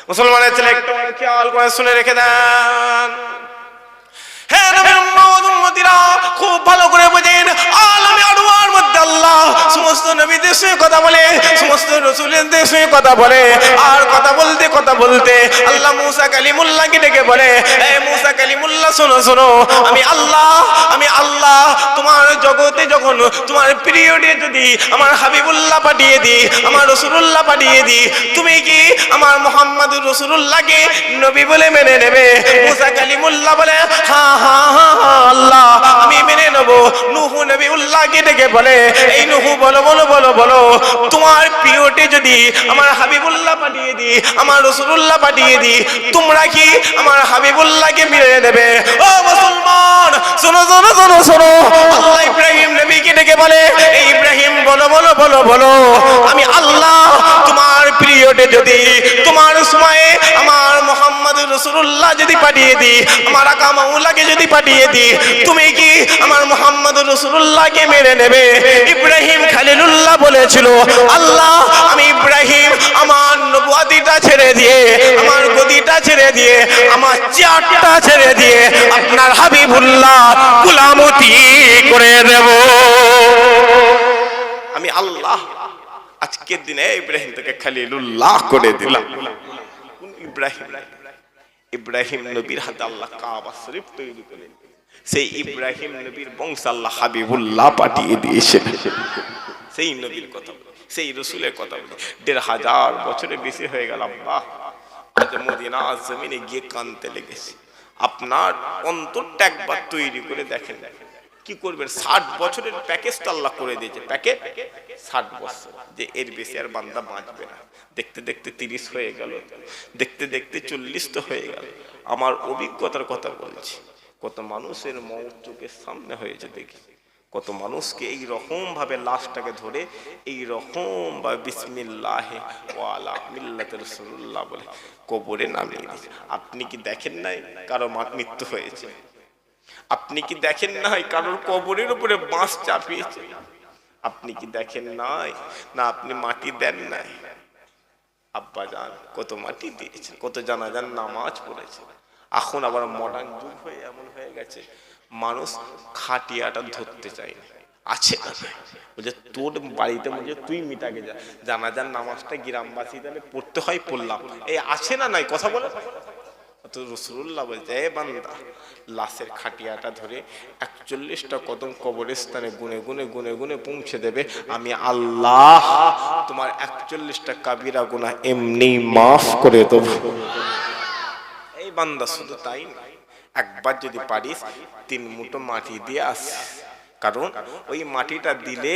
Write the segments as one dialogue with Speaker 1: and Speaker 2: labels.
Speaker 1: মুসলমানের ছেলে একটু খেয়াল করে শুনে রেখে দেন। হ্যাঁ নবীর উম্মত উম্মতিরা খুব ভালো করে বোঝেন, আলামে আরওয়ার মধ্যে আল্লাহ সমস্ত নবীদের সঙ্গে কথা বলে, সমস্ত রাসূলদের সঙ্গে কথা বলে, আর কথা বলতে আল্লাহ মুসা কালিমুল্লাহকে ডেকে বলে, এ মুসা কালিমুল্লাহ শোনো শোনো, আমি আল্লাহ তোমার জগতে যখন তোমার পিরিয়ডে যদি আমার হাবিবুল্লাহ পাঠিয়ে দিই, আমার রাসূলুল্লাহ পাঠিয়ে দিই, তুমি কি আমার মুহাম্মদুর রাসূলুল্লাহকে নবী বলে মেনে নেবে? মুসা কালিমুল্লাহ বলে, হ্যাঁ হ্যাঁ হ্যাঁ আল্লাহ আমি মেনে নেব। নূহ নবীউল্লাহকে ডেকে বলে, এই নূহ বলো বলো বলো বলো, তোমার পিরিয়ডে যদি আমার হাবিবুল্লাহ পাঠিয়ে দিই, আমার রাসূলুল্লাহ পাঠিয়ে দিই, তোমরা কি আমার হাবিবুল্লাহকে মেনে নেবে? ও মুসলমান শোনো শোনো শোনো শোনো, আল্লাহ ইব্রাহিম নবীকে ডেকে বলে, এই ইব্রাহিম বলো বলো বলো বলো, আমি আল্লাহ তোমার পিরিয়ডে যদি তোমার সময়ে আমার মুহাম্মদুর রাসূলুল্লাহ যদি পাঠিয়ে দিই, আমার আকা মাওলাকে যদি পাঠিয়ে দিই, তুমি কি আমার মুহাম্মদুর রাসূলুল্লাহকে মেনে নেবে? ইব্রাহিম খলিলুল্লাহ বলেছিল, আল্লাহ আমি ইব্রাহিম আমার নবুয়তিটা ছেড়ে দিয়ে, আমার গদিটা ছেড়ে দিয়ে, আমার চেয়ারটা ছেড়ে দিয়ে আপনার হাবিবুল্লাহ গোলামতি করে দেব। আমি আল্লাহ আজকের দিনে ইব্রাহিম থেকে খলিলুল্লাহ করে দিলাম। ইব্রাহিম নবীর হাতে আল্লাহ কাবা শরীফ তৈরি করে, সেই ইব্রাহিম নবীর বংশ আল্লাহ হাবিবুল্লাহ পাঠিয়ে দিয়েছেন। সেই নবীর কথা, সেই রসুলের কথা বলি, ১৫০০ বছরের বেশি হয়ে গেল। আল্লাহ আজ মদিনা জমিনে গিয়ে কানতে লেগেছে। আপনার অন্তরটা একবার তৈরি করে দেখেন, কি করবেন? ৬০ বছরের প্যাকেজটা আল্লাহ করে দিয়েছে। প্যাকেজ ৬০ বছর, যে এর বেশি আর বান্দা বাঁচবে না। দেখতে দেখতে ৩০ হয়ে গেল, দেখতে দেখতে ৪০ তো হয়ে গেল। আমার অভিজ্ঞতার কথা বলছি, কত মানুষের মওত চোখের সামনে হয়েছে দেখি, কত মানুষকে এই রকম ভাবে লাশটাকে ধরে এই রকম ভাবে বিসমিল্লাহ ওয়া আলা মিল্লাতি রাসূলুল্লাহ বলে কবরে নামিয়ে দিয়েছে। আপনি কি দেখেন নাই কারো মৃত্যু হয়েছে? আপনি কি দেখেন নাই কারোর কবরের উপরে বাঁশ চাপিয়েছে? আপনি কি দেখেন নাই? না আপনি মাটি দেন নাই? আব্বা জান কত মাটি দিয়েছে, কত জানাজার নামাজ পড়েছে। এখন আবার মডার্ন যুগ হয়ে এমন হয়ে গেছে, মানুষ খাটিয়াটা ধরতে চায় না। আছে বলছে তোর বাড়িতে বলছে তুই মিটাকে যা, জানাজার নামাজটা গ্রামবাসী তাহলে পড়তে হয়, পড়লাম। এই আছে না নাই কথা বলে? তো রাসূলুল্লাহ বলছে, এ বান্দা লাশের খাটিয়াটা ধরে ৪১টা কদম কবরস্থানে গুনে গুনে গুনে গুনে পৌঁছে দেবে, আমি আল্লাহ তোমার ৪১টা কাবিরা গুনাহ এমনি মাফ করে দেব। এই বান্দা শুধু তাই না, একবার যদি পারিস ৩ মুঠো মাটি দিয়ে আসিস, কারণ ওই মাটিটা দিলে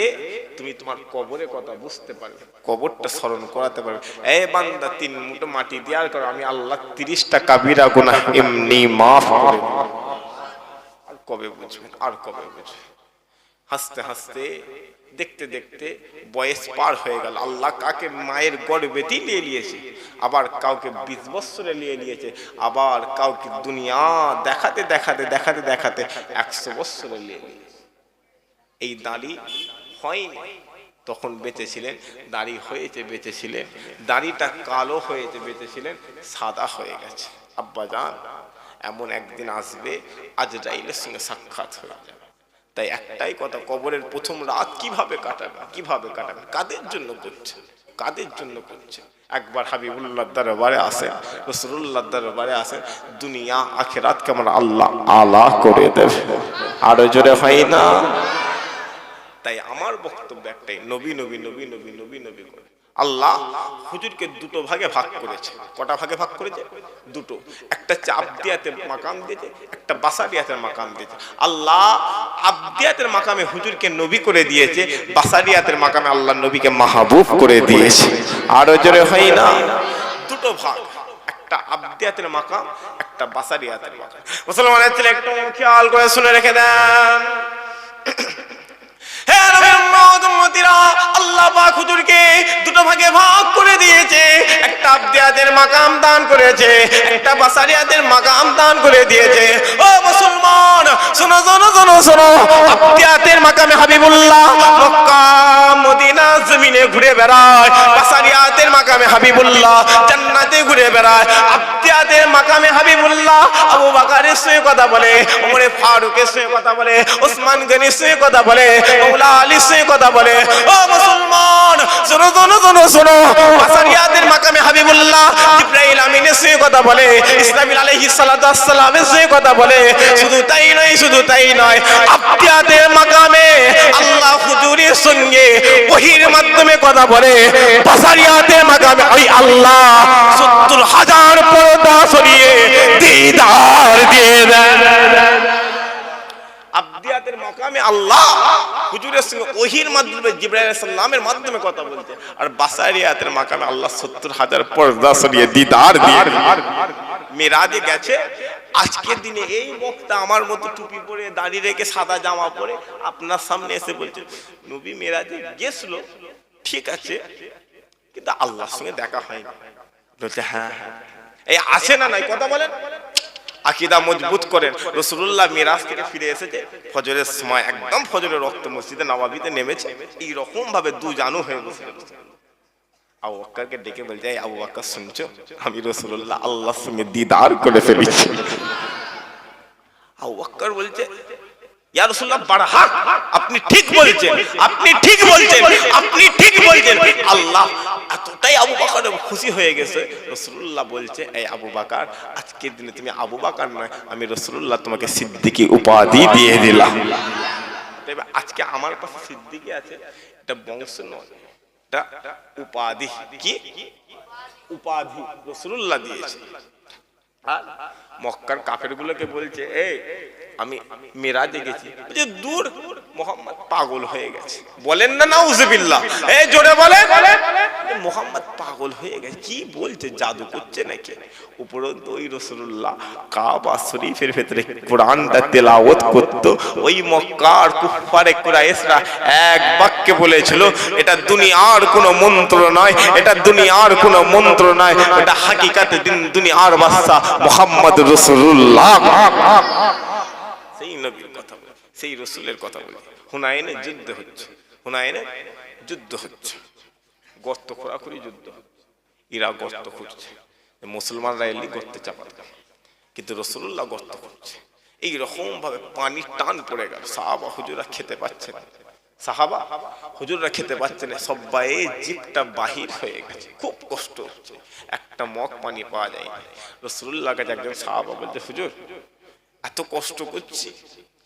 Speaker 1: তুমি তোমার কবরের কথা বুঝতে পারবে, কবরটা স্মরণ করাতে পারবে। এই বান্দা ৩ মুঠো মাটি দেওয়ার কারণে আমি আল্লাহ ৩০টা কাবিরা গুনাহ এমনি মাফ করে দেব। আর কবে বুঝবেন, আর কবে বুঝবেন? হাসতে হাসতে দেখতে দেখতে বয়স পার হয়ে গেল। আল্লাহ কাকে মায়ের গর্ভেতেই নিয়ে নিয়েছে, আবার কাউকে ২০ বছরে নিয়ে নিয়েছে, আবার কাউকে দুনিয়া দেখাতে দেখাতে দেখাতে দেখাতে ১০০ বছরে নিয়ে নিয়েছে। এই দাড়ি হয়নি তখন বেঁচেছিলেন, দাড়ি হয়েছে বেঁচেছিলেন, দাড়িটা কালো হয়েছে বেঁচেছিলেন, সাদা হয়ে গেছে। আব্বা জান এমন একদিন আসবে আজরাইলের সঙ্গে সাক্ষাৎ হয়ে যাবে। তাই একটাই কথা, কবরের প্রথম রাত কিভাবে কাটাবেন, কিভাবে কাটাবেন, কাদের জন্য করছে, কাদের জন্য করছে? একবার হাবিবুল্লাহ দরবারে আসেন, রাসূলুল্লাহ দরবারে আসেন, দুনিয়া আখিরাতকে আমরা আল্লাহ আলা করে দেবে। আরো জোরে হয় না? তাই আমার বক্তব্য একটাই, নবী নবী নবী নবী নবী নবী করে। আল্লাহ হুজুরকে 2টো ভাগে ভাগ করেছে। কটা ভাগে ভাগ করেছে? 2টো। একটা হচ্ছে আবদিয়াতের মাকাম দিয়েছে, একটা বাসারিয়াতের মাকাম দিয়েছে। আল্লাহ আবদিয়াতের মাকামে হুজুরকে নবী করে দিয়েছে, বাসারিয়াতের মাকামে আল্লাহ নবীকে মাহবুব করে দিয়েছে। আরো জোরে হয় না? 2টো ভাগ, একটা আবদিয়াতের মাকাম, একটা বাসারিয়াতের মাকাম। মুসলমানের ছেলে একটু খেয়াল করে শুনে রেখে দেন। হে নবীর উম্মত পাক উম্মতিরা, আল্লাহ পাক হুজুরকে দুটো ভাগে ভাগ করে দিয়েছে। একটা আবদিয়াতের মাকাম দান করেছে, একটা বাসারিয়াতের মাকাম দান করে দিয়েছে। ও মুসলমান, শোনো শোনো শোনো শোনো, আবদিয়াতের মাকামে হাবিবুল্লাহ মক্কা মদিনা জমিনে ঘুরে বেড়ায়, বাসারিয়াতের মাকামে হাবিবুল্লাহ জান্নাতে ঘুরে বেড়ায়। আবদিয়াতের মাকামে হাবিবুল্লাহ আবু বকরের সঙ্গে কথা বলে, ওমর ফারুকের সঙ্গে কথা বলে, ওসমান গনির সঙ্গে কথা বলে, মওলা আলীর সঙ্গে কথা বলে। ও মুসলমান, শোনো শোনো শোনো শোনো, বাসারিয়াতের মাকামে হাবিবুল্লাহ জিবরাইল আমিনের সঙ্গে কথা বলে, ইসরাফিল আলাইহিস সালাতু ওয়াস সালামের সঙ্গে কথা বলে। শুধু তাই নয়, শুধু তাই নয়, আবদিয়াতের মাকামে আল্লাহ হুজুরের সঙ্গে ওহীর মাধ্যমে কথা বলে। বাসারিয়াতের মাকামে ওই আল্লাহ ৭০,০০০ পর্দা সরিয়ে দিদার দিয়ে দেন। আবদিয়াতের মাকামে আল্লাহ হুজুরের সঙ্গে ওহীর মাধ্যমে জিবরাইল আলাইহিস সালামের মাধ্যমে কথা বলছে, আর বাসারিয়াতের মাকামে আল্লাহ ৭০,০০০ পর্দা সরিয়ে দিদার দিয়ে মেরাজে গেছে। আজকের দিনে এই বক্তা আমার মতো টুপি পরে দাড়ি রেখে সাদা জামা পরে আপনার সামনে এসে বলছে নবী মেরাজে গেছিল, ঠিক আছে, কিন্তু আল্লাহর সঙ্গে দেখা হয়নি। বলছে হ্যাঁ হ্যাঁ, এই আছে না নাই কথা বলেন, আকীদা মজবুত করেন। রাসূলুল্লাহ মিরাজ থেকে ফিরে এসেছে ফজরের সময়, একদম ফজরের রক্ত মসজিদে নববীতে নেমেছে, এই রকম ভাবে দু জানু হয়ে বসে। আবু বকরকে ডেকে বলছে আবু বকর শুনছো, আমি রাসূলুল্লাহ আল্লাহর সঙ্গে দিদার করে ফেলেছি। আবু বকর বলছে ইয়া রাসূলুল্লাহ বারহাক, আপনি ঠিক বলছেন, আপনি ঠিক বলছেন, আপনি ঠিক বলছেন। আল্লাহ এতটাই আবু বকর খুশি হয়ে গেছে, রাসূলুল্লাহ বলছে এই আবু বকর, আজকের দিনে তুমি আবু বকর নয়, আমি রাসূলুল্লাহ তোমাকে সিদ্দিকী উপাধি দিয়ে দিলাম। তবে আজকে আমার কাছে সিদ্দিকী আছে, এটা বংশ নয়, এটা উপাধি। কি উপাধি রাসূলুল্লাহ দিয়েছে। আর মক্কার কাফেরগুলোকে বলছে এই আমি মেরাজে গেছি, বলছে দূর, মুহাম্মদ পাগল হয়ে গেছে। বলেন না নাউজুবিল্লাহ, এই জোরে বলেন, মুহাম্মদ পাগল হয়ে গেছে। কি বলছে, জাদু করছে নাকি? উপরন্তু ওই রাসূলুল্লাহ কাবা শরীফের ভেতরে কোরআনটা তেলাওয়াত করত। ওই মক্কার কুফারে কুরাইশরা এক বাক্যে বলেছিল এটা দুনিয়ার কোনো মন্ত্র নয়, এটা দুনিয়ার কোনো মন্ত্র নয়, এটা হাকিকাতে দুনিয়ার বাদশা মুহাম্মদ রাসূলুল্লাহ। সেই নবীর কথা বলে, সেই রাসূলের কথা বলে। হুনাইনে যুদ্ধ হচ্ছে, হুনাইনে যুদ্ধ হচ্ছে, গর্ত খোঁড়াখুড়ি যুদ্ধ, ইরা গর্ত খুঁড়ছে, মুসলমানরা এলি গর্তে চাপাতে, কিন্তু রাসূলুল্লাহ গর্ত করছে। এইরকম ভাবে পানির টান পড়ে গেল, সাহাবা হুজুরা খেতে পাচ্ছে না, সাহাবা হুজুররা খেতে পাচ্ছে না, সবাই জিভটা বাহির হয়ে গেছে, খুব কষ্ট হচ্ছে, একটা মগ পানি পাওয়া যায় না। রাসূলুল্লাহ কাছে একজন সাহাবা বলছে হুজুর এত কষ্ট করছি,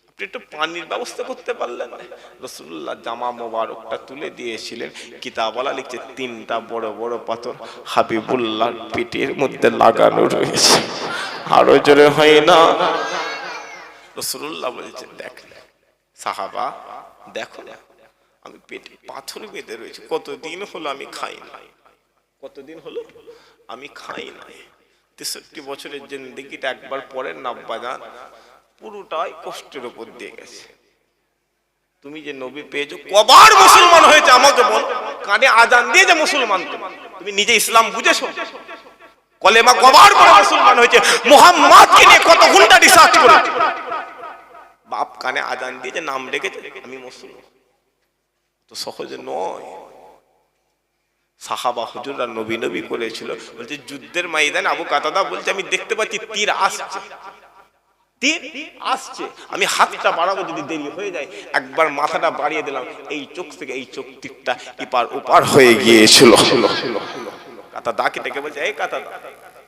Speaker 1: আপনি একটু পানির ব্যবস্থা করতে পারলেন না? রাসূলুল্লাহ জামা মোবারকটা তুলে দিয়েছিলেন, কিতাবওয়ালা লিখছে 3টা বড় বড় পাথর হাবিবুল্লাহর পেটের মধ্যে লাগানো রয়েছে। আরো জোরে হয় না? রাসূলুল্লাহ বলেছেন দেখ সাহাবা, দেখো না আমি পেটে পাথর বেঁধে রয়েছে, কতদিন হলো আমি খাই না, কতদিন হলো আমি খাই না। 63 বছরের জিন্দেগিটা একবার পরের না বাজান, পুরোটাই কষ্টের উপর দিয়ে গেছে। তুমি যে নবী পেয়েছো, কবার মুসলমান হয়েছে আমাকে বল, কানে আজান দিয়ে যে মুসলমান, তুমি নিজে ইসলাম বুঝেছো? কলেমা কবার পরে মুসলমান হয়েছে? মুহাম্মদকে নিয়ে কত ঘন্টা রিসার্চ করে, বাপ কানে আজান দিয়ে যে নাম রেখেছে আমি মুসলমান, তো সহজে নয়। সাহাবা হুজুররা নবী নবী করেছিল। বলছে যুদ্ধের ময়দানে আবু কাতাদা বলছে আমি দেখতে পাচ্ছি তীর আসছে, তীর আসছে, আমি হাতটা বাড়াবো, যদি দেরি হয়ে যায় একবার মাথাটা বাড়িয়ে দিলাম, এই চোখ থেকে এই চোখ তীরটা ইপার ওপার হয়ে গিয়েছিল। কাতাদাকে ডেকে বলছে এই কাতাদা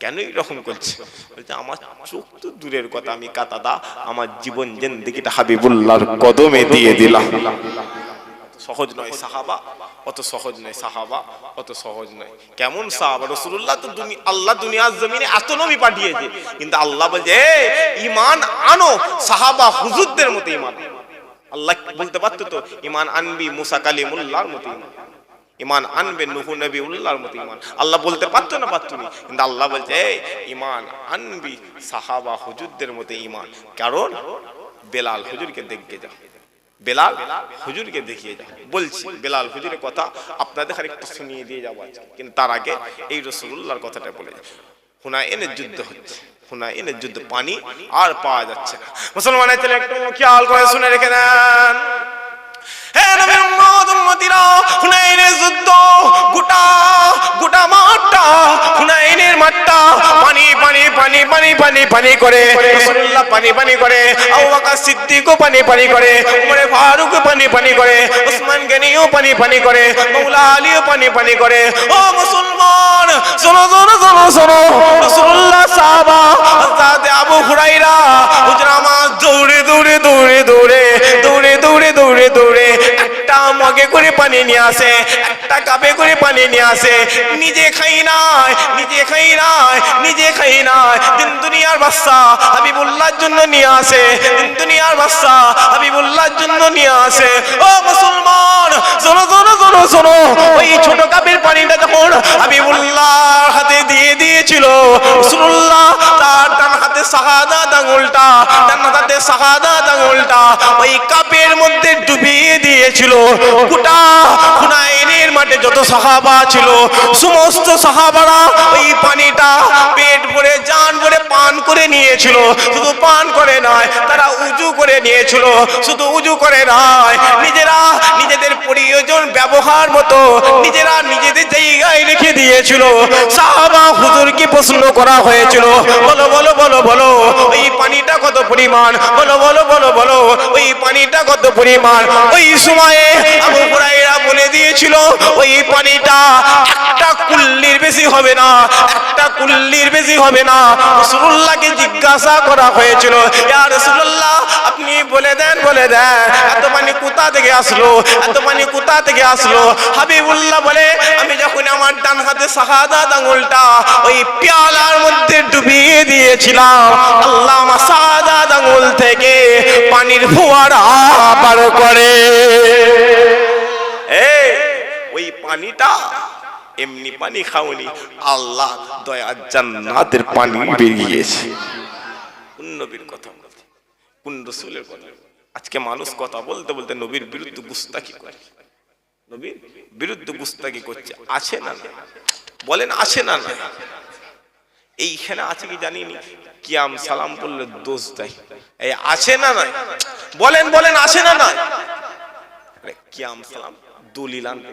Speaker 1: কেন এরকম করছে? বলছে আমার চোখ তো দূরের কথা, আমি কাতাদা আমার জীবন জিন্দেগিটা হাবিবুল্লাহর কদমে দিয়ে দিলাম। সহজ নয় সাহাবা, অত সহজ নয় সাহাবা, অত সহজ নয়। কেমন সাহাবা? রাসূলুল্লাহ তো আল্লাহ দুনিয়ার জমিনে এত নবী পাঠিয়েছে, কিন্তু আল্লাহ বলছে ঈমান আনো সাহাবা হুজুরদের মতো ঈমান। আল্লাহ বলতে পারতো তো ঈমান আনবি মুসা কালিমুল্লাহর মতো ঈমান, ঈমান আনবে নূহ নবীউল্লাহর মতো ঈমান। আল্লাহ বলতে পারতো না? পারতো না, কিন্তু আল্লাহ বলছে ঈমান আনবি সাহাবা হুজুরদের মতো ঈমান। কারণ বেলাল হুজুরকে দেখে যাও, বেলাল হুজুরকে দেখিয়ে যাও। বলছি বেলাল হুজুরের কথা আপনাদের আরেকটু শুনিয়ে দিয়ে যাবো আজকে, কিন্তু তার আগে এই রাসূলুল্লাহর কথাটা বলে যাই। হুনাইনের যুদ্ধ হচ্ছে, হুনাইনের যুদ্ধ, পানি আর পাওয়া যাচ্ছে না। মুসলমানের ছেলে একটু খেয়াল করে শুনে রেখে দেন। হে নবীর উম্মত উম্মতিরা, হুনাইনের যুদ্ধ, গোটা গোটা মাঠটা, হুনাইনের মাঠটা পানি পানি পানি পানি পানি পানি করে, রাসূলুল্লাহ পানি পানি করে, আবু বকর সিদ্দিকও পানি পানি করে, উমর ফারুক পানি পানি করে, ওসমান গনিও পানি পানি করে, মাওলা আলীও পানি পানি করে। ও মুসলমান শোনো শোনো শোনো শোনো, রাসূলুল্লাহ সাহাবা হযরত আবু হুরায়রা হুজুর আমার দৌড়ে দৌড়ে দৌড়ে দৌড়ে দৌড়ে দৌড়ে দৌড়ে দৌড়ে একটা মগে করে পানি নিয়ে আসে, একটা কাপে করে পানি নিয়ে আসে। নিজে খাই নাই, নিজে খাই নাই, নিজে খাই নাই, দিন দুনিয়ার বাদশা হাবিবুল্লাহর জন্য নিয়ে আসে, দিন দুনিয়ার বাদশা হাবিবুল্লাহর জন্য নিয়ে আসে। ও মুসলমান শোনো শোনো শোনো শোনো, ওই ছোট কাপের পানিটা যখন হাবিবুল্লাহর হাতে দিয়ে দিয়েছিল, রাসূলুল্লাহ তার ডান হাতে শাহাদাত আঙ্গুলটা, ডান হাতে শাহাদাত আঙ্গুলটা ওই কাপের মধ্যে ডুবিয়ে দিয়েছিল। গোটা হুনাইনের মাঠে যত সাহাবা ছিল, সমস্ত সাহাবারা ওই পানিটা পেট ভরে জান ভরে পান করে নিয়েছিল। শুধু পান করে নয়, তারা উজু করে নিয়েছিল। শুধু উজু করে নয়, নিজেরা নিজেদের প্রয়োজন ব্যবহার মতো নিজেরা নিজেদের জায়গায় রেখে দিয়েছিল। সাহাবা হুজুরকে প্রশ্ন করা হয়েছিল, বলো বলো বলো বলো ওই পানিটা কত পরিমাণ, বলো বলো বলো বলো ওই পানিটা কত পরিমাণ। ওই সময়ে আবু হুরায়রা বলে দিয়েছিল, ওই পানিটা একটা কুল্লির বেশি হবে না, একটা কুল্লির বেশি হবে না। রাসূলুল্লাহকে জিজ্ঞাসা করা হয়েছিল, ইয়া রাসূলুল্লাহ আপনি বলে দেন, বলে দেন এত পানি কোথা থেকে আসলো, এত পানি কোথা থেকে আসলো। হাবিবুল্লাহ বলে, আমি যখন আমার ডান হাতে শাহাদাত আঙ্গুলটা ওই পেয়ালার মধ্যে ডুবিয়ে দিয়েছিলাম, আল্লাহ আমার শাহাদাত আঙ্গুল থেকে পানির ফোয়ারা বার করে। ওই পানিটা এমনি পানি খাওনি, আল্লাহ দয়া জান্নাতের পানি বেরিয়েছে। কোন নবীর কথা বলতে, কোন রাসূলের কথা। আজকে মানুষ কথা বলতে বলতে নবীর বিরুদ্ধে গুস্তাখি করে, নবীর বিরুদ্ধে গুস্তাখি করছে। আছে না বলেন, আছে না না? এইখানে আছে কি জানিনি, কিয়াম সালাম পড়লে দোষ দেয়, এই আছে না না? বলেন বলেন, আছে না না? কিয়াম সালাম দলিল আনতে,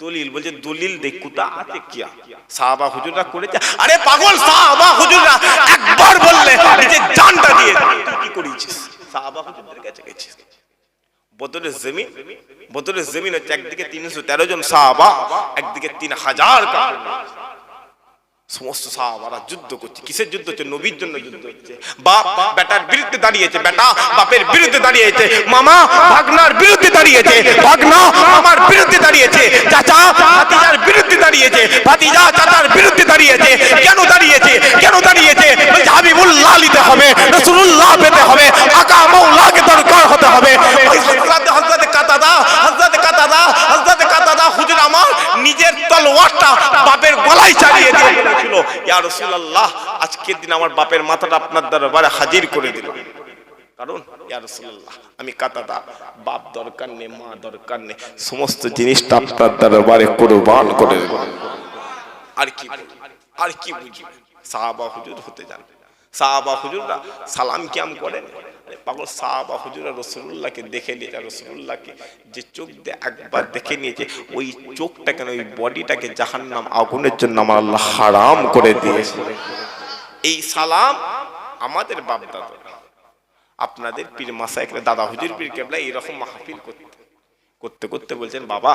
Speaker 1: দলিল বলছে, দলিল দেখ কোথা আছে কিয়া সাহাবা হুজুররা করেছে। আরে পাগল, সাহাবা হুজুররা একবার বললে নিজে জানটা দিয়ে তুই কি করেছিস? সাহাবা হুজুরদের কাছে গেছিস। বদরের জমিন, বদরের জমিন হচ্ছে একদিকে 313 জন সাহাবা, একদিকে 3000 কাফের। সমস্ত সাহাবারা যুদ্ধ করছে। কিসের যুদ্ধ হচ্ছে? নবীর জন্য যুদ্ধ হচ্ছে। বাপ বেটার বিরুদ্ধে দাঁড়িয়েছে, বেটা বাপের বিরুদ্ধে দাঁড়িয়েছে, মামা ভাগনার বিরুদ্ধে দাঁড়িয়েছে, ভাগনা মামার বিরুদ্ধে দাঁড়িয়েছে, চাচা ভাতিজার বিরুদ্ধে দাঁড়িয়েছে, ভাতিজা চাচার বিরুদ্ধে দাঁড়িয়েছে। কেন দাঁড়িয়েছে? কেন দাঁড়িয়েছে? বলছে হাবিবুল্লাহ নিতে হবে, রাসূলুল্লাহ পেতে হবে, আকা মাওলাকে দরকার হতে হবে। ওই হযরত কাতাদা, হযরত কাতাদা, হযরত কাতাদা হুজুর আমার নিজের তলোয়ারটা বাপের গলায় চালিয়ে দিয়েছিল, ইয়া রাসূলুল্লাহ আজকের দিন আমার বাপের মাথাটা আপনার দরবারে হাজির করে দিল। কারণ ইয়া রাসূলুল্লাহ আমি কাতাদা, বাপ দরকার নেই, মা দরকার নেই, সমস্ত জিনিসটা আপনার দরবারে কুরবান করে দেব। আর কি আর কি বুঝবে? সাহাবা হুজুর হতে যান, সাহাবা হুজুররা সালাম কিয়াম করেন। পাগল, সাহাবা হুজুররা রাসূলুল্লাহকে দেখে নিয়েছে, রাসূলুল্লাহকে যে চোখ দিয়ে একবার দেখে নিয়েছে, ওই চোখটা কেন, ওই বডিটাকে জাহান্নাম আগুনের জন্য আমার আল্লাহ হারাম করে দিয়েছে। এই সালাম আমাদের বাপ দাদা, আপনাদের পীর মাশায়েখরা, দাদা হুজুর পীর কেবলা এরকম মাহফিল করতে করতে বলছেন, বাবা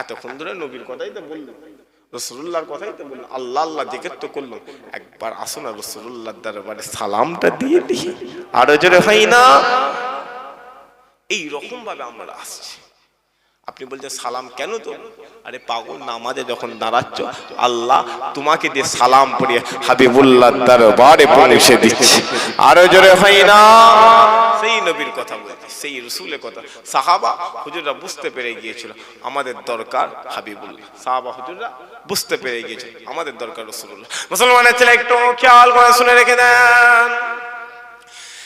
Speaker 1: এতক্ষণ ধরে নবীর কথাই তো বললাম, রাসূলুল্লাহর কথাই তো বললাম, আল্লাহ আল্লাহ জিকির তো করলাম, একবার আসুন না রাসূলুল্লাহর দরবারে সালামটা দিয়ে দিই। আরো জোরে হয় না? এই রকম ভাবে আমরা আসছি। আপনি বলছেন সালাম কেন তো? আরে পাগল, নামাজে যখন দাঁড়াচ্ছ, আল্লাহ তোমাকে দিয়ে সালাম পড়িয়ে হাবিবুল্লাহর দরবারে পৌঁছে দিচ্ছে। আরো জোরে হয় না? সেই নবীর কথা বলছি, সেই রাসূলের কথা। সাহাবা হুজুররা বুঝতে পেরে গিয়েছিল আমাদের দরকার হাবিবুল্লাহ, সাহাবা হুজুররা বুঝতে পেরে গিয়েছিল আমাদের দরকার রাসূলুল্লাহ। মুসলমানের ছেলে একটু খেয়াল করে শুনে রেখে দেন।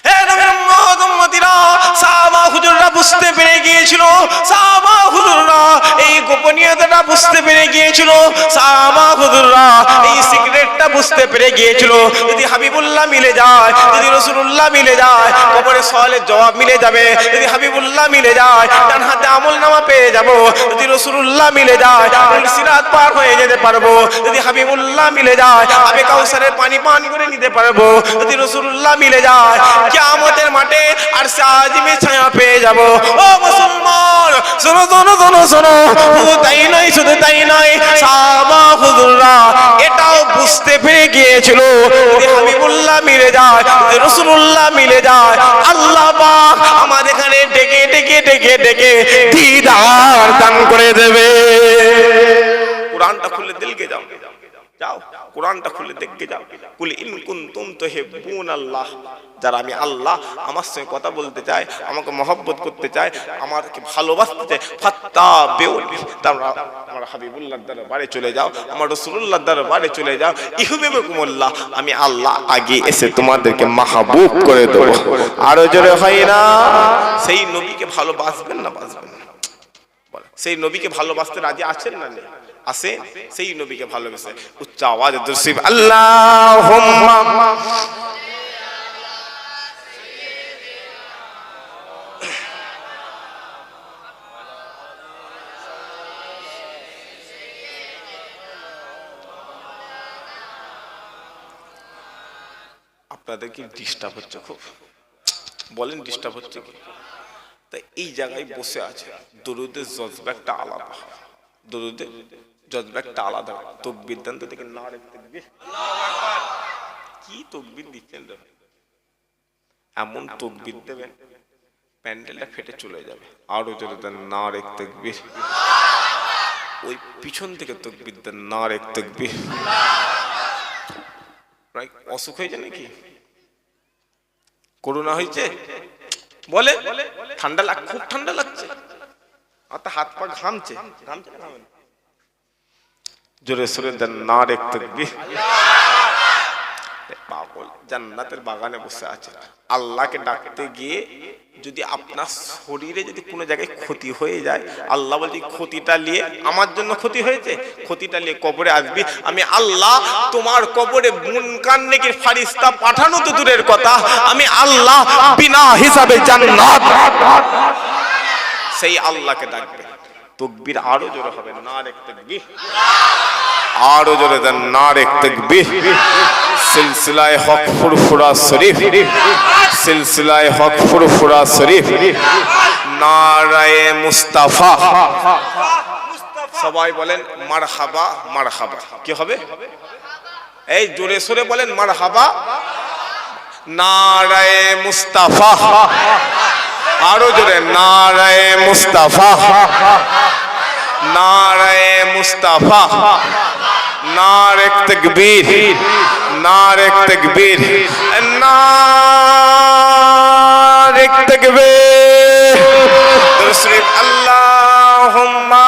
Speaker 1: হে নবীর উম্মত উম্মতিরা, সাহাবা হুজুররা বুঝতে পেরে গিয়েছিল, সাহাবা হুজুররা এই গোপনীয়তাটা বুঝতে পেরে গিয়েছিল, সাহাবা হুজুররা এই সিক্রেটটা বুঝতে পেরে গিয়েছিল। যদি হাবিবুল্লাহ মিলে যায়, যদি রাসূলুল্লাহ মিলে যায়, কবরে সওয়ালের জবাব মিলে যাবে। যদি হাবিবুল্লাহ মিলে যায়, ডান হাতে আমলনামা পেয়ে যাব। যদি রাসূলুল্লাহ মিলে যায়, সিরাত পার হয়ে যেতে পারবো। যদি হাবিবুল্লাহ মিলে যায়, আবে কাউসারের পানি পান করে নিতে পারবো। যদি রাসূলুল্লাহ মিলে যায়, কিয়ামতের মাঠে আরশে আজিমে ছায়া পেয়ে যাব। ও মুসলমান, শোনো শোনো শোনো শোনো, শুধু তাই নয়, শুধু তাই নয়, সাহাবা হুজুররা এটাও বুঝতে পেরে গিয়েছিল, যদি হাবিবুল্লাহ মিলে যায়, যদি রাসূলুল্লাহ মিলে যায়, আল্লাহ পাক আমাদের এখানে ডেকে ডেকে ডেকে ডেকে দিদার দান করে দেবে। কুরআনটা খুলে দিলকে যাও, যাও কুরআনটা খুলে দেখে যাও। কুল ইন কুনতুম তুহিব্বুনাল্লাহ, যারা আমি আল্লাহ, আমার সঙ্গে কথা বলতে চায়, আমাকে মহব্বত করতে চায়, আমাকে ভালোবাসতে চায়, ফাত্তাবিউনি, তোমরা আমার হাবিবুল্লাহর দরবারে চলে যাও, আমার রাসূলুল্লাহর দরবারে চলে যাও। ইহবিবকুমুল্লাহ, আমি আল্লাহ আগে এসে তোমাদেরকে মাহবুব করে দেব। আরো জোরে হয় না? সেই নবীকে ভালোবাসবেন না বাসবেন না? সেই নবীকে ভালোবাসতে রাজি আছেন না? আছে। সেই নবীকে ভালোবেসে উচ্চ আওয়াজে দুরূদ আল্লাহুম্মা আপনাদের কি ডিস্টার্ব হচ্ছে? খুব বলেন ডিস্টার্ব হচ্ছে কি? তাই এই জায়গায় বসে আছে, দরুদের জজবা একটা আলাদা, দরুদের জজবা একটা আলাদা। তাকবীর দেন তো দেখেন, নারে তাকবীর। কি তাকবীর দিচ্ছেন রে? এমন তাকবীর দেবেন প্যান্ডেলটা ফেটে চলে যাবে। আরো জোরে দেন নারে তাকবীর। ওই পিছন থেকে তাকবীর দেন নারে তাকবীর। অসুখ হয়েছে নাকি? করোনা হয়েছে? বলে ঠান্ডা লাগ, খুব ঠান্ডা লাগছে, হাত পা ঘামছে, ঘামছে না ঘামেন? জোরে সোরে দেন নারে তাকবীর। পাগল জান্নাতের বাগানে বসে আছে, আল্লাহকে ডাকতে গিয়ে যদি আপনার শরীরে যদি কোনো জায়গায় ক্ষতি হয়ে যায়, আল্লাহ বলছে ক্ষতিটা নিয়ে, আমার জন্য ক্ষতি হয়েছে, ক্ষতিটা নিয়ে কবরে আসবি, আমি আল্লাহ তোমার কবরে মুনকার নেকির ফারিস্তা পাঠানো তো দূরের কথা, আমি আল্লাহ বিনা হিসাবে জান্নাত। সেই আল্লাহকে ডাকবে। তাকবীর আরো জোরে হবে, নারে তাকবীর। আরো জোরে দেন নারে তাকবীর। সিলসিলায়ে হক ফুরফুরা শরীফ, সিলসিলায়ে হক ফুরফুরা শরীফ, নারায়ে মুস্তাফা। সবাই বলেন মারহাবা মারহাবা। কি হবে? এই জোরে সোরে বলেন মারহাবা। নারায়ে মুস্তাফা। আরো জোরে নারায়ে মুস্তাফা, নারায়ে মুস্তাফা, নারে তাকবীর, নারে তাকবীর, নারে তাকবীর। দুরূদ আল্লাহুম্মা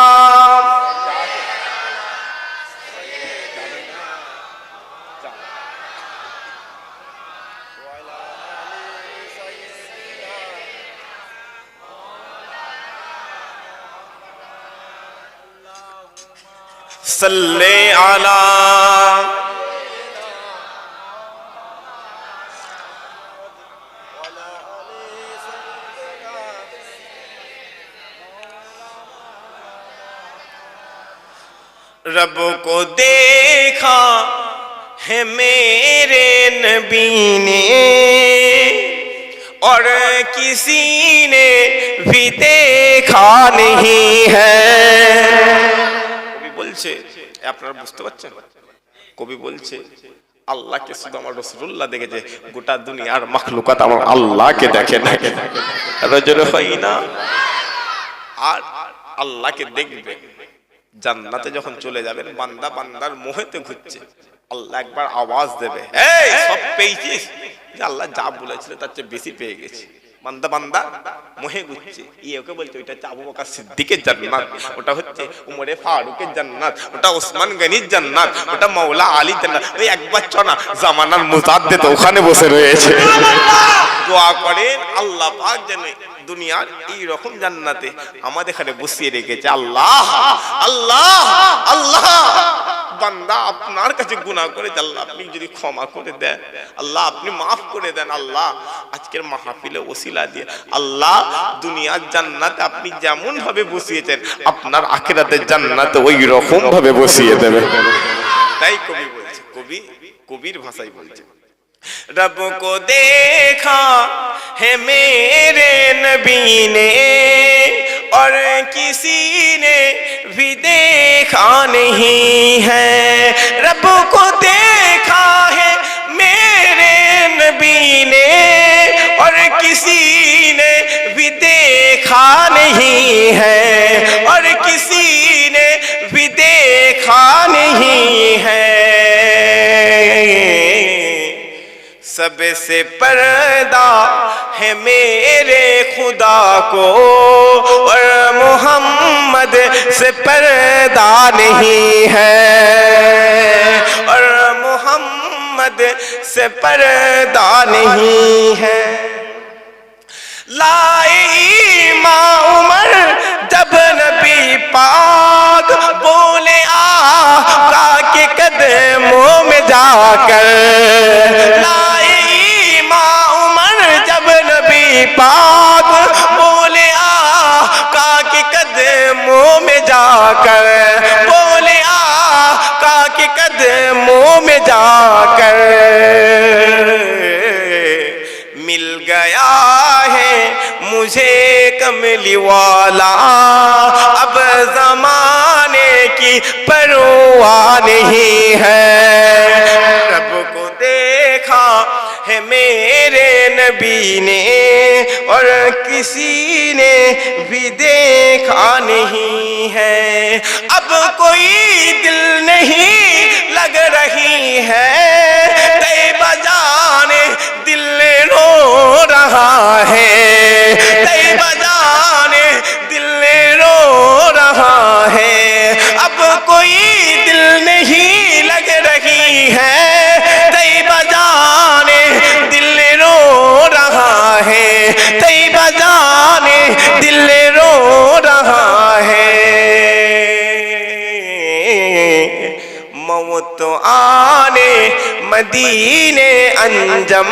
Speaker 1: सल्ले आला रब को देखा है मेरे नबी ने और किसी ने भी देखा नहीं है। আপনারা বুঝতে পারছেন? কবি বলছে আল্লাহকে শুধু আমার রাসূলুল্লাহ দেখেছে, গোটা দুনিয়ার মাখলুকাত আমার আল্লাহকে দেখে না। রজরে হয় না? আর আল্লাহকে দেখবে জান্নাতে যখন চলে যাবেন, বান্দা বান্দার মোহেতে ঘুরছে, আল্লাহ একবার আওয়াজ দেবে, এই সব পেয়েছিস? আল্লাহ যা বলেছিল তার চেয়ে বেশি পেয়ে গেছি। বান্দা বান্দা মোহে ঘুরছে, ওকে বলছে ওইটা হচ্ছে আবু বকর সিদ্দিকের জান্নাত, ওটা হচ্ছে উমরে ফারুকের জান্নাত, ওটা ওসমান গনির জান্নাত, ওটা মাওলা আলী জান্নাত। ওই একবার চনা জামানার মুজাদ্দিদ ওখানে বসে রয়েছে। দোয়া করেন আল্লাহ পাক যেন দুনিয়ার এই রকম জান্নাতে আমাদের এখানে বসিয়ে রেখেছে। আল্লাহ আল্লাহ আল্লাহ, বান্দা আপনার কাছে গুনাহ করেছে, আল্লাহ আপনি যদি ক্ষমা করে দেন, আল্লাহ আপনি মাফ করে দেন। আল্লাহ আজকের মাহফিলে ওসিলা দিয়ে আল্লাহ দুনিয়ার জান্নাতে আপনি যেমন ভাবে বসিয়েছেন আপনার আখিরাতের জান্নাতে ওই রকম ভাবে বসিয়ে দেবেন। তাই কবি বলছে, কবির ভাষায় বলছে, रब को देखा है मेरे नबी ने और किसी ने भी देखा नहीं है। रब को देखा है मेरे नबी ने और किसी ने भी देखा नहीं है, और किसी ने भी देखा नहीं है। सबसे पर्दा है मेरे खुदा को और मोहम्मद से पर्दा नहीं है, और मोहम्मद से पर्दा नहीं है। लाए ईमां उमर जब नबी पाक बोले आका के कदमों में जाकर, पाक बोले आका के कदमों में जाकर, बोले आका के कदमों में जाकर, मिल गया है मुझे कमली वाला, अब ज़माने की परवाह नहीं है। रब को देखा है मेरे नबी ने और किसी ने भी देखा नहीं है। अब कोई दिल नहीं लग रही है, तैयबा जाने दिल रो रहा है, तैयबा जाने दिल रो रहा है। अब कोई दिल नहीं लग रही है, तैयबा जाने दिल रो रहा है, तैयबा जाने दिल रो रहा है। मौत आने मदीने अंजम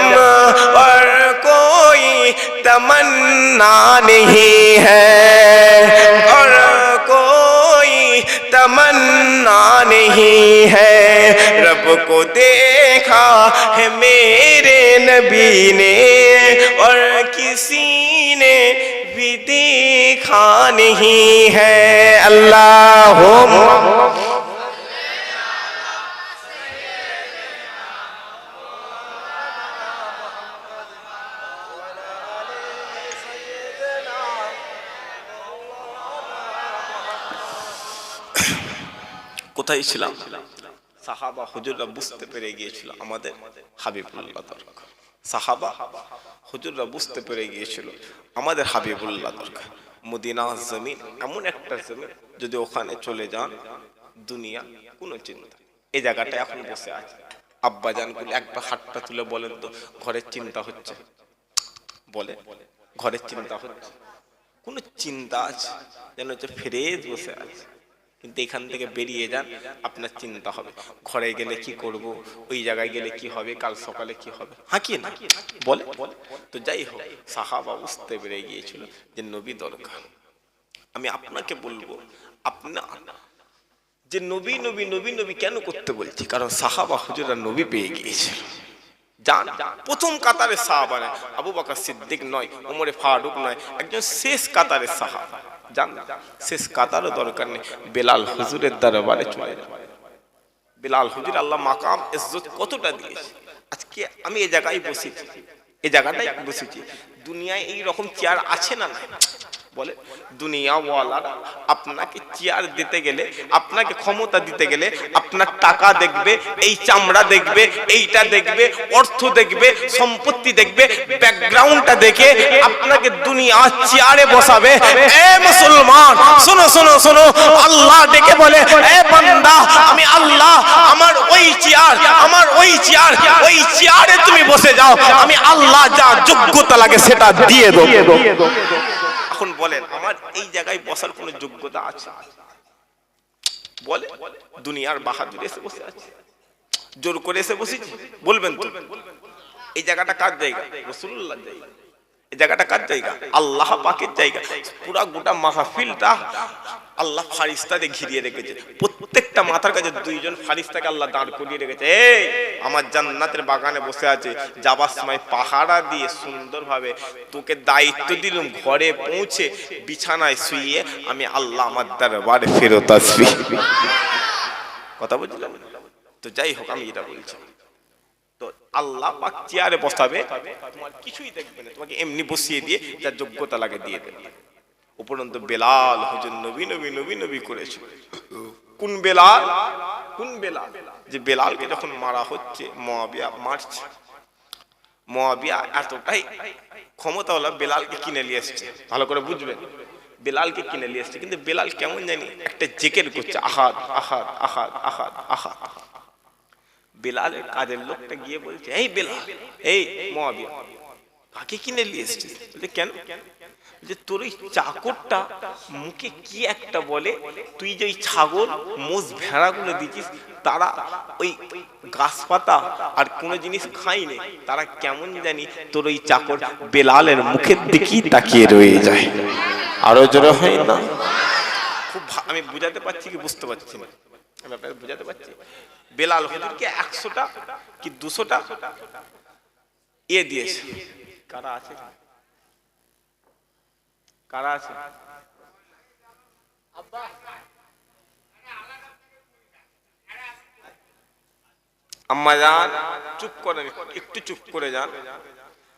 Speaker 1: और कोई तमन्ना नहीं है, और कोई तमन्ना नहीं है। रब को देखा है मेरे नबी ने और किसी ने भी देखा नहीं है। अल्लाहुम्मा কোথায় ছিলাম? সাহাবা হুজুররা বুঝতে পেরে গিয়েছিল আমাদের হাবিবুল্লাহ দরকার। সাহাবা হুজুররা বুঝতে পেরে গিয়েছিল আমাদের হাবিবুল্লাহ দরকার। মদিনা জমিন এমন একটা জমিন, যদি ওখানে চলে যান দুনিয়া কোনো চিন্তা। এই জায়গাটা এখন বসে আছে, আব্বা জান বলে একবার হাতটা তুলে বলেন তো ঘরের চিন্তা হচ্ছে? বলে ঘরের চিন্তা হচ্ছে? কোন চিন্তা আছে যেন হচ্ছে ফ্রেশ বসে আছে, কিন্তু এখান থেকে বেরিয়ে যান আপনার চিন্তা হবে ঘরে গেলে কি করব, ওই জায়গায় গেলে কি হবে, কাল সকালে কি হবে। হ্যাঁ কি না বলে? তো যাই হোক, সাহাবা বুঝতে পেরে গিয়েছিল যে নবী দরকার। আমি আপনাকে বলবো, আপনার যে নবী নবী নবী নবী কেন করতে বলছি, কারণ সাহাবা হুজুররা নবী পেয়ে গিয়েছিল। জান প্রথম কাতারের সাহাবা নয়, আবু বকর সিদ্দিক নয়, ওমরে ফারুক নয়, একজন শেষ কাতারের সাহাবা। জান শেষ কাতারও দরকার নেই, বেলাল হুজুরের দরবারে চলে যান। বেলাল হুজুর আল্লাহ মাকাম ইজ্জত কতটা দিয়েছে। আজকে আমি এই জায়গায় বসেছি, এই জায়গাটাই বসেছি। দুনিয়ায় এই রকম চেয়ার আছে না? বলে দুনিয়াওয়ালারা আপনাকে চেয়ার দিতে গেলে, আপনাকে ক্ষমতা দিতে গেলে আপনার টাকা দেখবে, এই চামড়া দেখবে, এইটা দেখবে, অর্থ দেখবে, সম্পত্তি দেখবে, ব্যাকগ্রাউন্ডটা দেখে আপনাকে দুনিয়া চেয়ারে বসাবে। এ মুসলমান শোনো শোনো শোনো, আল্লাহ ডেকে বলে এ বান্দা আমি আল্লাহ, আমার ওই চেয়ার, আমার ওই চেয়ার, ওই চেয়ারে তুমি বসে যাও, আমি আল্লাহ যা যোগ্যতা লাগে সেটা দিয়ে দেবো। এখন বলেন আমার এই জায়গায় বসার কোনো যোগ্যতা আছে? বলে দুনিয়ার বাহাদুর এসে বসে আছে, জোর করে এসে বসেছি বলবেন তো? এই জায়গাটা কার জায়গা? রাসূলুল্লাহর জায়গা। এই জায়গাটা কার জায়গা? আল্লাহ পাকের জায়গা। পুরা গোটা মাহফিলটা আল্লাহ ফারিস্তাকে ঘিরিয়ে রেখেছে, প্রত্যেকটা মাথার কাছে দুইজন ফারিস্তাকে আল্লাহ দাঁড় করিয়ে রেখেছে। এই আমার জান্নাতের বাগানে বসে আছে, যাবার সময় পাহারা দিয়ে সুন্দরভাবে তোকে দায়িত্ব দিলাম, ঘরে পৌঁছে বিছানায় শুইয়ে আমি আল্লাহ আমার দরবারে ফেরত আসবি। কথা বুঝলাম? তো যাই হোক, আমি এটা বলছি, তো আল্লাহ পাক চেয়ারে বসাবে, তোমার কিছুই দেখবে না, তোমাকে এমনি বসিয়ে দিয়ে যার যোগ্যতা লাগে দিয়ে দেবে। উপরন্ত বেলাল হুজুর নবী নবী নবী নবী করেছে। কোন বেলাল? কোন বেলাল? যে বেলালকে যখন মারা হচ্ছে, মুয়াবিয়া মারছে, মুয়াবিয়া এতটাই ক্ষমতাওয়ালা, বেলালকে কিনে নিয়ে এসছে। ভালো করে বুঝবেন, বেলালকে কিনে নিয়ে এসছে, কিন্তু বেলাল কেমন জানি একটা জিকির করছে, আহাদ আহাদ আহাদ আহাদ আহাদ। বেলালের কাজের লোকটা গিয়ে বলছে, এই বেলাল, এই মুয়াবিয়া কাকে কিনে নিয়ে এসছে? বলছে কেন? যে তোর ওই চাকরটা মুখে কি একটা বলে, তুই যে ওই ছাগল মোষ ভেড়াগুলো দিছিস, তারা ওই গাছপাতা আর কোনো জিনিস খাইনি, তারা কেমন জানি তোর ওই চাকর বেলালের মুখের দিকেই তাকিয়ে রয়ে যায়। আরো জোরে হয় না? খুব আমি বুঝাতে পারছি কি বুঝতে পারছি না? আমি আপনাকে বুঝাতে পারছি। বেলাল হুজুরকে 100টা কি 200টা দিয়েছে। কারা আছে? কারা আছে? আম্মা যান চুপ করেন, একটু চুপ করে যান,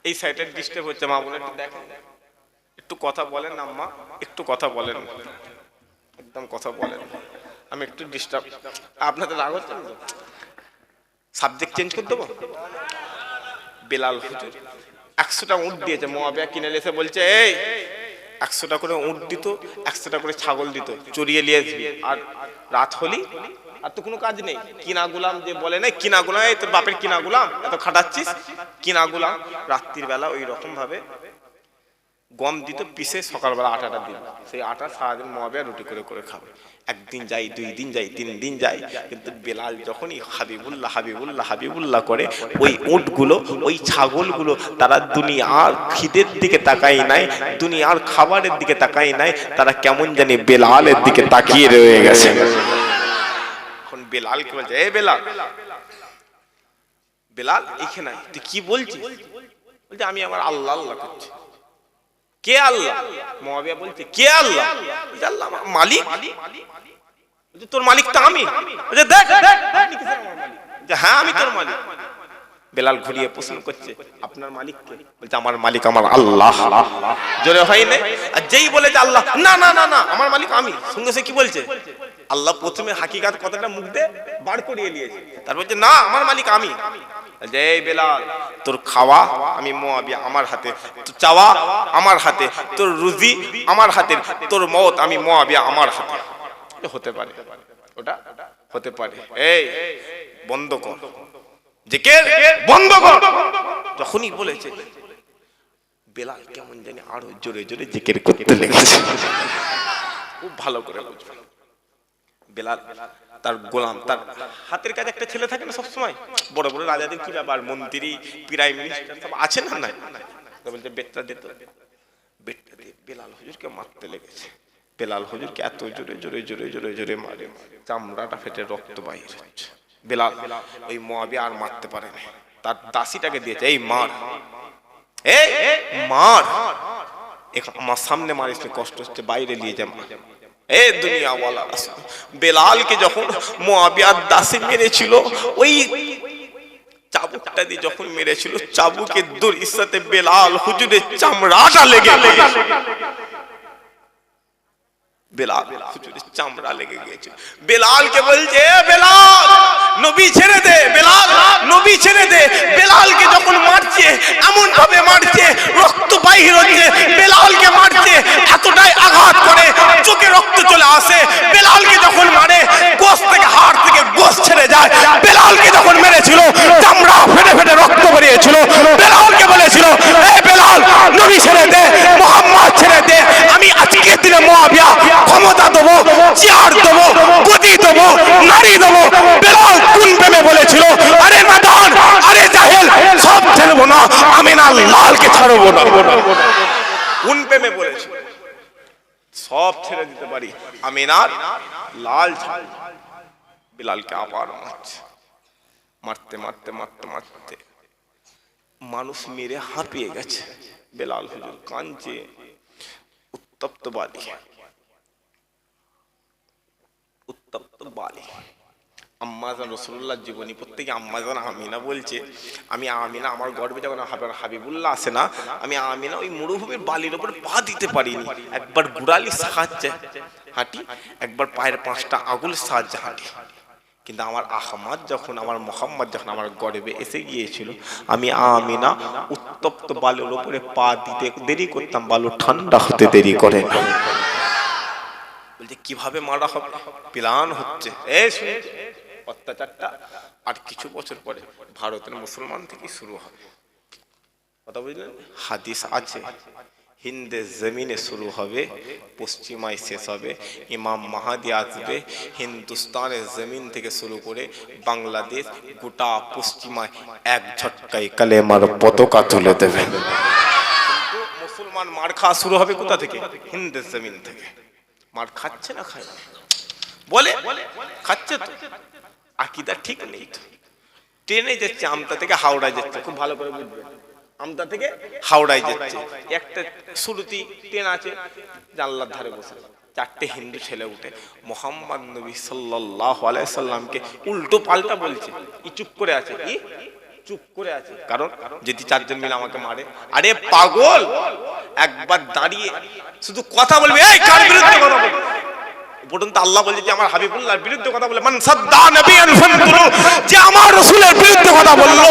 Speaker 1: এই সাইডে ডিস্টার্ব হচ্ছে। মা বোন একটু দেখেন, একটু কথা বলেন। আম্মা একটু কথা বলেন, একদম কথা বলেন, আমি একটু ডিস্টার্ব। আপনাদের রাগ হচ্ছে না? সাবজেক্ট চেঞ্জ করে দেবো। বেলাল হুজুর 100টা উট দিয়েছে, মুয়াবিয়া কিনে এসে বলছে এই 100টা করে উট দিত, 100টা করে ছাগল দিত, চড়িয়ে নিয়ে আসবি, আর রাত হলি আর তো কোনো কাজ নেই, কিনা গুলাম যে বলে নাই, কিনা গুলাম, এই তোর বাপের কিনা গুলাম, এত খাটাচ্ছিস, কিনা গুলাম। রাত্রির বেলা ওই রকম ভাবে গম দিত পিসে, সকালবেলা আটাটা দিল, সেই আটা সারাদিন মুয়াবিয়া রুটি করে করে খাবে। একদিন যাই, 2 দিন যাই, 3 দিন যাই, কিন্তু বেলাল যখনই হাবিবুল্লাহ হাবিবুল্লাহ হাবিবুল্লাহ করে, ওই উটগুলো, ওই ছাগলগুলো তারা দুনিয়ার খিদের দিকে তাকাই নাই, দুনিয়ার খাবারের দিকে তাকাই নাই, তারা কেমন জানি বেলালের দিকে তাকিয়ে রয়ে গেছে। এখন বেলালকে বলছে, এ বেলাল, বেলাল এখানে তুই কি বলছিস? বলছে আমি আমার আল্লাহ আল্লাহ করছি। কে আল্লাহ? মুয়াবিয়া বলছে কে আল্লাহ? বলছে আল্লাহ আমার মালিক। বলছে তোর মালিক তো আমি। বলছে দেখ আপনি কিসের আমার মালিক? যে হ্যাঁ আমি তোর মালিক। বেলাল ঘুরিয়ে প্রশ্ন করছে আপনার মালিক কে? বলছে আমার মালিক আমার আল্লাহ। জোরে হয় না? আর যেই বলে যে আল্লাহ, না না না না আমার মালিক আমি, সঙ্গে সে কি বলছে? আল্লাহ প্রথমে হাকিকাত কথাটা মুখ দিয়ে বার করিয়ে নিয়েছে, তারপর বলছে না আমার মালিক আমি। যে বেলাল তোর খাওয়া আমি মুয়াবিয়া আমার হাতে, তোর চাওয়া আমার হাতে, তোর রুজি আমার হাতে, তোর মওত আমি মুয়াবিয়া আমার হাতে। হতে পারে, ওটা হতে পারে। এই বন্ধ কর, জিকির বন্ধ কর। যখনই বলেছে বেলাল কেমন জানি আরো জোরে জোরে জিকির করতে লেগেছে। খুব ভালো করে বুঝবেন, বেলাল তার গোলাম, তার হাতের কাছে একটা ছেলে থাকে না সবসময়, বড় বড় রাজাদের কি ব্যাপার, মন্ত্রী প্রাইম মিনিস্টার সব আছে না? নাই বলছে বেটটা দিত, বেটটা দিয়ে বেলাল হুজুরকে মারতে লেগেছে। বেলাল হুজুরকে এত জোরে জোরে জোরে জোরে জোরে মারে, চামড়াটা ফেটে রক্ত বাইর হচ্ছে। বেলাল ওই মুয়াবিয়া আর মারতে পারে না, তার দাসীটাকে দিয়েছে, এই মার, এই মার, আমার সামনে মারিস, কষ্ট হচ্ছে, বাইরে নিয়ে যা। এ দুনিয়া ওয়ালা বেলালকে যখন মুয়াবিয়ার দাসী মেরেছিল, ওই চাবুকটা দিয়ে যখন মেরেছিল, চাবুকের দড়ির সাথে বেলাল হুজুরের চামড়াটা লেগে বেলাল হুজুরের চামড়া লেগে গিয়েছিল। বেলালকে বলছে, এ বেলাল নবী ছেড়ে দে, বেলাল নবী ছেড়ে দে। বেলালকে যখন মারছে, এমন ভাবে মারছে রক্ত বাহির হচ্ছে, বেলালকে মারছে এতটাই আঘাত করে চোখে রক্ত চলে আসে। বেলালকে যখন মারে গোশ থেকে, হাড় থেকে গোশ ছেড়ে যায়। বেলালকে যখন মেরেছিল চামড়া ফেটে ফেটে রক্ত বেরিয়েছিল। বেলালকে বলেছিল, এ বেলাল নবী ছেড়ে দে, মুহাম্মদ ছেড়ে দে। আমি আজকের দিনে মুআবিয়া ক্ষমতা দেবো, চেয়ার দেবো, গদি দেবো, নারী দেবো। বেলাল কোন প্রেমে বলেছিল, আরে নাদান, আরে জাহেল, সব ছেড়বো না, আমি না লালকে ছাড়বো না। কোন প্রেমে বলেছিল, সব ছেড়ে দিতে পারি, আমি না লাল ছাড়ব। বেলালকে আবার মারছে, মারতে মারতে মারতে মারতে মানুষ মেরে হাঁপিয়ে গেছে। বেলাল হুজুর কাঁদছে, উত্তপ্ত বালি, উত্তপ্ত বালি। আম্মাজান রাসূলুল্লাহ জীবনী প্রত্যেকে আম্মাজান আমিনা বলছে, আমি আমিনা আমার গর্বে যখন হাবিবুল্লাহ আসে না, আমি আমিনা ওই মরুভূমির বালির উপর পা দিতে পারিনি। একবার গুড়ালির সাহায্যে হাঁটি, একবার পায়ের 5টা আঙুল সাহায্যে হাঁটি। কিন্তু আমার আহমদ যখন, আমার মোহাম্মদ যখন আমার গর্বে এসে গিয়েছিল, আমি আমিনা উত্তপ্ত বালুর উপরে পা দিতে দেরি করতাম, বালু ঠান্ডা হতে দেরি করে না। বলছে কিভাবে মারা হবে, প্ল্যান হচ্ছে। এই অত্যাচারটা আর কিছু বছর পরে ভারতের মুসলমান থেকে শুরু হবে, কথা বুঝলেন? হাদিস আছে, হিন্দে জমিনে শুরু হবে, পশ্চিমায় শেষ হবে। ইমাম মাহাদি আসবে, হিন্দুস্তানের জমিন থেকে শুরু করে বাংলাদেশ গোটা পশ্চিমায় এক ঝটকায় কালেমার পতাকা তুলে দেবে। কিন্তু মুসলমান মার খাওয়া শুরু হবে কোথা থেকে? হিন্দে জমিন থেকে। মার খাচ্ছে না খায় না? বলে খাচ্ছে তো, আকীদা ঠিক নেই তো। ট্রেনে যাচ্ছে আমতা থেকে হাওড়ায় যাচ্ছে, খুব ভালো করে বুঝবেন, আমতা থেকে হাওড়ায় যাচ্ছে। একটা শুরুতি ট্রেন আছে, জানলার ধারে বসে 4টে হিন্দু ছেলে উঠে মুহাম্মদ নবী সাল্লাল্লাহু আলাইহি সাল্লামকে উল্টো পাল্টা বলছে। ই চুপ করে আছে, ই চুপ করে আছে, কারণ যদি 4 জন মিলে আমাকে মারে। আরে পাগল, একবার দাঁড়িয়ে শুধু কথা বলবি, এই কার বিরুদ্ধে কথা বলবি? পর্যন্ত আল্লাহ বলছে যে আমার হাবিবুল্লাহর বিরুদ্ধে কথা বলে, মান সাদ্দা নবিয়ান ফানতুরু, যে আমার রাসূলের বিরুদ্ধে কথা বললো,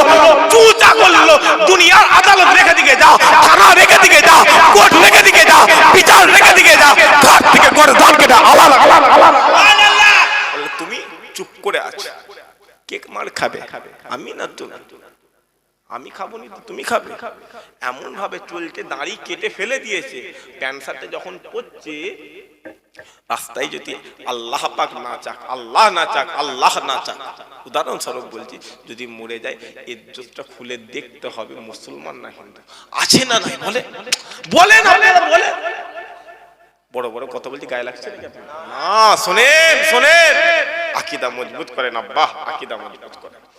Speaker 1: চুচা করলো, দুনিয়ার আদালত রেখে দিকে যাও, থানা রেখে দিকে যাও, কোর্ট রেখে দিকে যাও, বিচার রেখে দিকে যাও, ঘর থেকে গর্দান কেটে আলাদা আলাদা আলাদা। বলে তুমি চুপ করে আছো, কে মার খাবে? আমি না তুমি। আমি খাবো নি তো তুমি খাবে? এমন ভাবে চলছে, দাড়ি কেটে ফেলে দিয়েছে। প্যান্ট শার্টে যখন পড়ছে, রাস্তায় যদি আল্লাহ পাক না চাক, আল্লাহ না চাক, আল্লাহ না চাক, উদাহরণস্বরূপ বলছি, যদি মরে যায় ইজ্জতটা খুলে দেখতে হবে মুসলমান না হিন্দু, আছে না নাই? বলে বলেন আপনারা, বলে বড় বড় কথা বলছি, গায়ে লাগছে না? শোনেন শোনেন, আকীদা মজবুত করেন আব্বা, আকীদা মজবুত করেন।